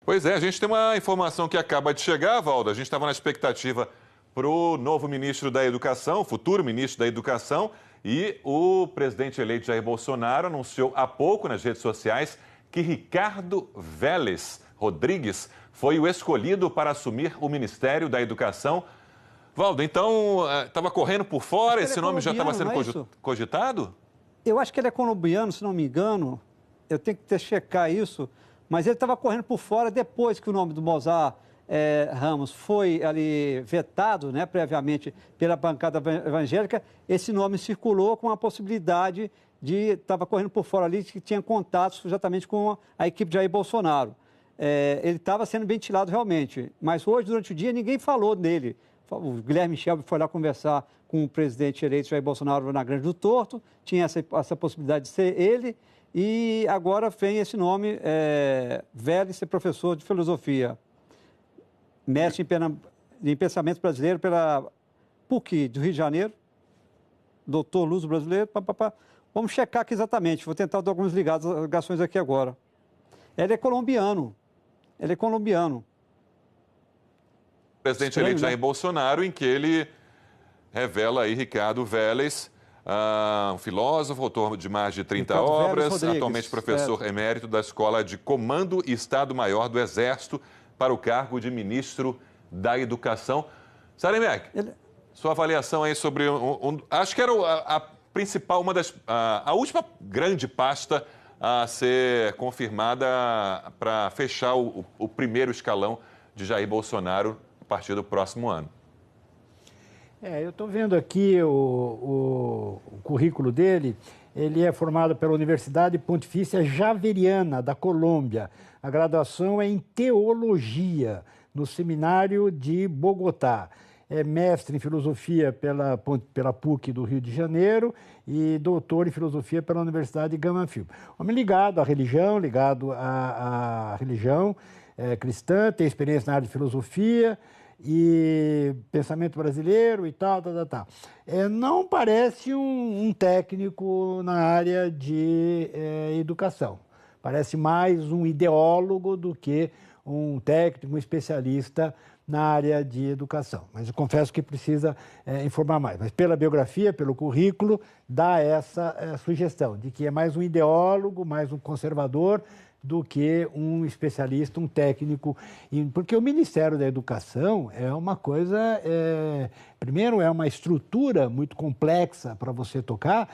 Pois é, a gente tem uma informação que acaba de chegar, Valdo. A gente estava na expectativa para o novo ministro da Educação, futuro ministro da Educação, e o presidente eleito Jair Bolsonaro anunciou há pouco nas redes sociais que Ricardo Vélez Rodrigues foi o escolhido para assumir o Ministério da Educação. Valdo, então, estava correndo por fora, esse nome já estava sendo cogitado? Eu acho que ele é colombiano, se não me engano. Eu tenho que checar isso. Mas ele estava correndo por fora depois que o nome do Mozar Ramos foi ali vetado, né, previamente pela bancada evangélica. Esse nome circulou com a possibilidade de... Estava correndo por fora ali, que tinha contatos exatamente com a equipe de Jair Bolsonaro. Ele estava sendo ventilado realmente. Mas hoje, durante o dia, ninguém falou dele. O Guilherme Shelby foi lá conversar com o presidente eleito Jair Bolsonaro na Grande do Torto. Tinha essa possibilidade de ser ele. E agora vem esse nome, Vélez, ser professor de filosofia, mestre em pensamento brasileiro pela PUC do Rio de Janeiro, doutor luso brasileiro. Vamos checar aqui exatamente, vou tentar dar algumas ligações aqui agora. Ele é colombiano, O presidente eleito Jair Bolsonaro, em que ele revela aí Ricardo Vélez, um filósofo, autor de mais de 30 obras, atualmente professor emérito da Escola de Comando e Estado-Maior do Exército para o cargo de ministro da Educação. Saremek, sua avaliação aí sobre acho que era a principal, a última grande pasta a ser confirmada para fechar o primeiro escalão de Jair Bolsonaro a partir do próximo ano. Eu estou vendo aqui o currículo dele. Ele é formado pela Universidade Pontifícia Javeriana, da Colômbia. A graduação é em Teologia, no Seminário de Bogotá. É mestre em Filosofia pela PUC do Rio de Janeiro e doutor em Filosofia pela Universidade de Gama Filho. Homem ligado à religião, cristã, tem experiência na área de filosofia e pensamento brasileiro e tal. Não parece um técnico na área de educação. Parece mais um ideólogo do que um técnico, um especialista na área de educação. Mas eu confesso que precisa informar mais. Mas pela biografia, pelo currículo, dá essa sugestão de que é mais um ideólogo, mais um conservador, do que um especialista, um técnico. Porque o Ministério da Educação é uma coisa... primeiro, é uma estrutura muito complexa para você tocar,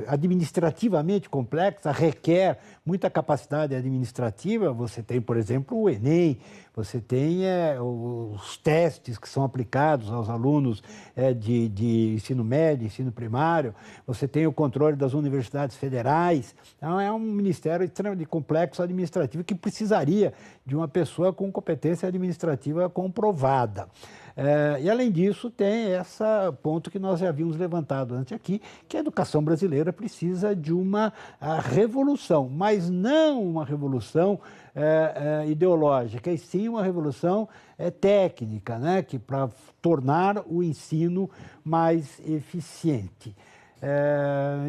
administrativamente complexa, requer muita capacidade administrativa. Você tem, por exemplo, o Enem, você tem os testes que são aplicados aos alunos de ensino médio, ensino primário, você tem o controle das universidades federais. Então, é um ministério extremamente complexo administrativo que precisaria de uma pessoa com competência administrativa comprovada. E, além disso, tem esse ponto que nós já havíamos levantado antes aqui, que a educação brasileira precisa de uma revolução, mas não uma revolução ideológica, e sim uma revolução técnica, né, para tornar o ensino mais eficiente.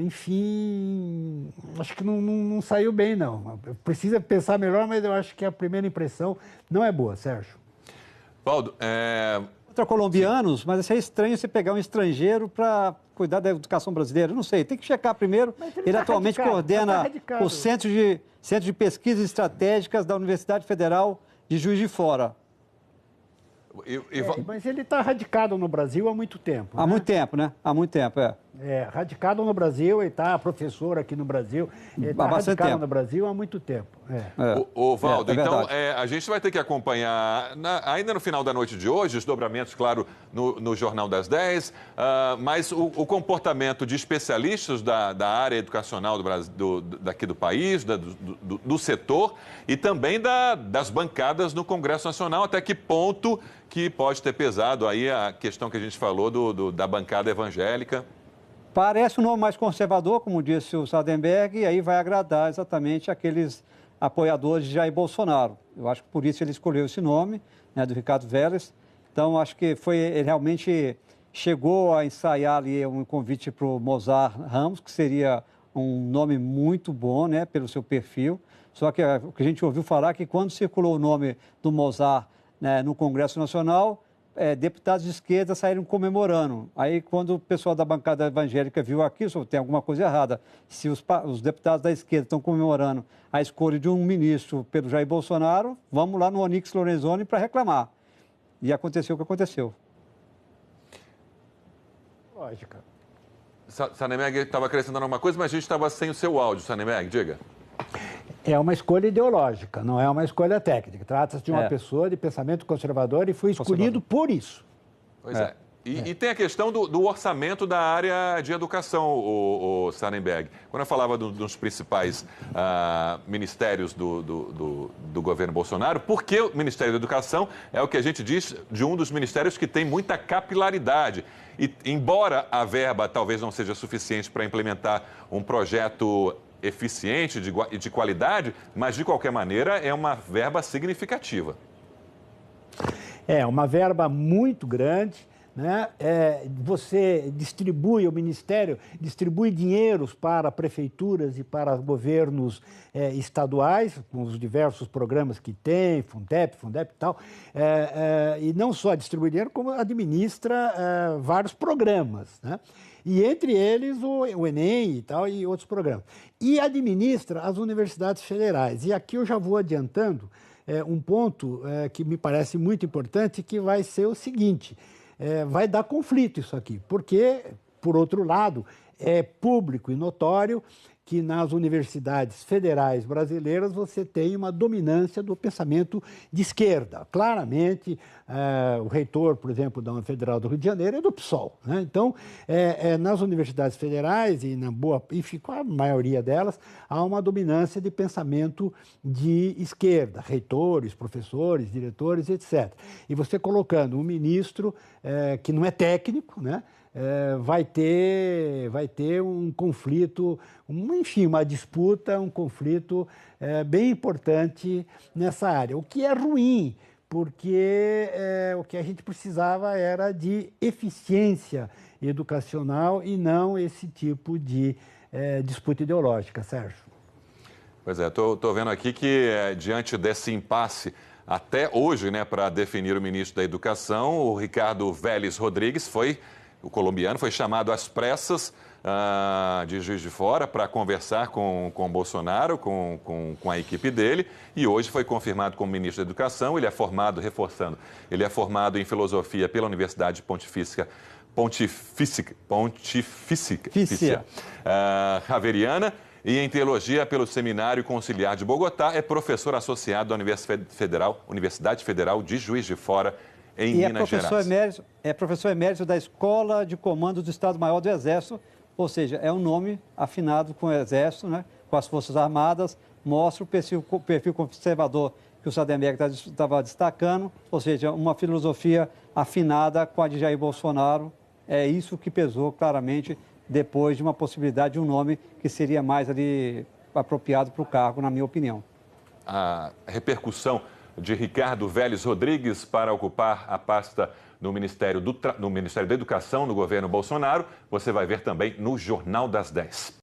Enfim, acho que não saiu bem, não. Precisa pensar melhor, mas eu acho que a primeira impressão não é boa, Sérgio. Valdo, Contra colombianos, mas é estranho você pegar um estrangeiro para cuidar da educação brasileira. Não sei, tem que checar primeiro. Ele atualmente coordena o Centro de Pesquisas Estratégicas da Universidade Federal de Juiz de Fora. Mas ele está radicado no Brasil há muito tempo. Há muito tempo, né? Há muito tempo, radicado no Brasil, ele está professor aqui no Brasil, ele está radicado no Brasil há muito tempo. Valdo, então a gente vai ter que acompanhar, ainda no final da noite de hoje, os desdobramentos, claro, no Jornal das 10, mas o comportamento de especialistas da área educacional daqui do país, do setor, e também das bancadas no Congresso Nacional, até que ponto que pode ter pesado aí a questão que a gente falou da bancada evangélica. Parece um nome mais conservador, como disse o Sardenberg, e aí vai agradar exatamente aqueles apoiadores de Jair Bolsonaro. Eu acho que por isso ele escolheu esse nome, né, do Ricardo Vélez. Então, acho que ele realmente chegou a ensaiar ali um convite para o Mozar Ramos, que seria um nome muito bom, né, pelo seu perfil. Só que o que a gente ouviu falar é que quando circulou o nome do Mozart, né, no Congresso Nacional, deputados de esquerda saíram comemorando. Aí, quando o pessoal da bancada evangélica viu aquilo, tem alguma coisa errada. Se os deputados da esquerda estão comemorando a escolha de um ministro pelo Jair Bolsonaro, vamos lá no Onyx Lorenzoni para reclamar. E aconteceu o que aconteceu. Lógica. Sarnemeg estava acrescentando alguma coisa, mas a gente estava sem o seu áudio, Sarnemeg, diga. É uma escolha ideológica, não é uma escolha técnica. Trata-se de uma pessoa de pensamento conservador e foi escolhido por isso. Pois é. E tem a questão do orçamento da área de educação, o Sarnemeg. Quando eu falava dos principais ministérios do governo Bolsonaro, porque o Ministério da Educação é o que a gente diz de um dos ministérios que tem muita capilaridade. E, embora a verba talvez não seja suficiente para implementar um projeto eficiente e de qualidade, mas, de qualquer maneira, é uma verba significativa. É uma verba muito grande, né? Você distribui, o Ministério distribui dinheiros para prefeituras e para governos estaduais, com os diversos programas que tem, Fundep e tal, e não só distribui dinheiro, como administra vários programas, né? E entre eles o Enem e tal, e outros programas. E administra as universidades federais. E aqui eu já vou adiantando um ponto que me parece muito importante, que vai ser o seguinte: vai dar conflito isso aqui, porque, por outro lado, é público e notório que nas universidades federais brasileiras você tem uma dominância do pensamento de esquerda. Claramente, o reitor, por exemplo, da Federal do Rio de Janeiro é do PSOL, né? Então, nas universidades federais e a maioria delas, há uma dominância de pensamento de esquerda, reitores, professores, diretores, etc. E você colocando um ministro que não é técnico, né? Vai ter um conflito, enfim, uma disputa, um conflito bem importante nessa área. O que é ruim, porque o que a gente precisava era de eficiência educacional e não esse tipo de disputa ideológica, Sérgio. Pois é, estou vendo aqui que, diante desse impasse, até hoje, né, para definir o ministro da Educação, o Ricardo Vélez Rodrigues o colombiano foi chamado às pressas de Juiz de Fora para conversar com Bolsonaro, com a equipe dele, e hoje foi confirmado como ministro da Educação. Ele é formado, reforçando, ele é formado em filosofia pela Universidade Pontifícia Javeriana e em teologia pelo Seminário Conciliar de Bogotá. É professor associado da Universidade Federal de Juiz de Fora, em Minas Gerais. É professor emérito da Escola de Comando do Estado-Maior do Exército, ou seja, é um nome afinado com o Exército, né, com as Forças Armadas, mostra o perfil conservador que o Sarnemeg estava destacando, ou seja, uma filosofia afinada com a de Jair Bolsonaro. É isso que pesou claramente depois de uma possibilidade de um nome que seria mais ali apropriado para o cargo, na minha opinião. A repercussão de Ricardo Vélez Rodrigues para ocupar a pasta no Ministério da Educação no governo Bolsonaro, você vai ver também no Jornal das 10.